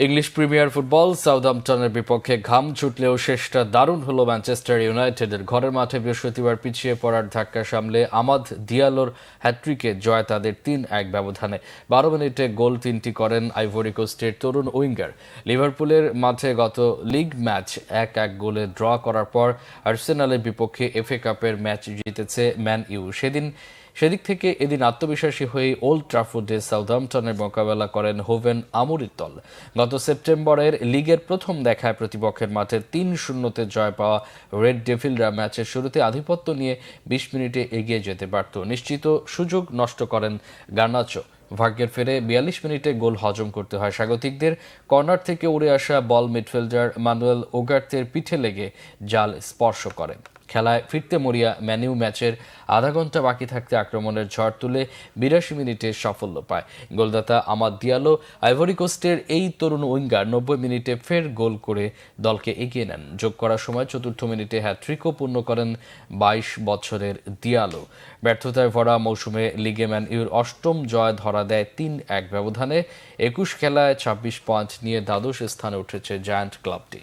English premier football সাউদাম্পটনের বিপক্ষে ঘাম ছুটলেও শেষটা দারুণ হলো ম্যানচেস্টার ইউনাইটেডের। ঘরের মাঠে বৃহস্পতিবার পিছিয়ে পড়ার ধাক্কা সামলে আমাদ দিয়ালোর হ্যাট্রিকে জয় তাদের ৩-১ ব্যবধানে। ১২ মিনিটে গোল ৩টি করেন আইভরি কোস্টের তরুণ উইঙ্গার। লিভারপুলের মাঠে গত লিগ ম্যাচ ১-১ গোলে ড্র করার পর আর্সেনালের বিপক্ষে এফএ কাপের ম্যাচ জিতেছে ম্যান ইউ। সেদিক থেকে এদিন আত্মবিশ্বাসী হয়ে ওল্ড ট্রাফোর্ডে সাউদাম্পটনের মোকাবেলা করেন হোভেন আমুরির দল। গত সেপ্টেম্বরের লিগের প্রথম দেখায় প্রতিপক্ষের মাঠে ৩-০-তে জয় পাওয়া রেড ডেভিলরা ম্যাচের শুরুতে আধিপত্য নিয়ে ২০ মিনিটে এগিয়ে যেতে পারত। নিশ্চিত সুযোগ নষ্ট করেন গার্নাচো। ভাগ্যের ফেরে ৪২ মিনিটে গোল হজম করতে হয় স্বাগতিকদের। কর্নার থেকে উড়ে আসা বল মিডফিল্ডার মানুয়েল ওগার্তের পিঠে লেগে জাল স্পর্শ করে। খেলায় ফিরতে মরিয়া ম্যানইউ ম্যাচের আধা ঘন্টা বাকি থাকতে আক্রমণের ঝড় তুলে ৮২ মিনিটে সাফল্য পায়। গোলদাতা আমাদ দিয়ালো আইভরি কোস্টের এই তরুণ উইঙ্গার ৯০ মিনিটে ফের গোল করে দলকে এগিয়ে নেন। যোগ করার সময় চতুর্থ মিনিটে হ্যাট্রিকও পূর্ণ করেন ২২ বছরের দিয়ালো। ব্যর্থতায় ভরা মৌসুমে লিগে ম্যান ইউর অষ্টম জয় ধরা দেয় ৩-১ ব্যবধানে। ২১ খেলায় ২৬ পয়েন্ট নিয়ে দ্বাদশ স্থানে উঠেছে জায়ান্ট ক্লাবটি।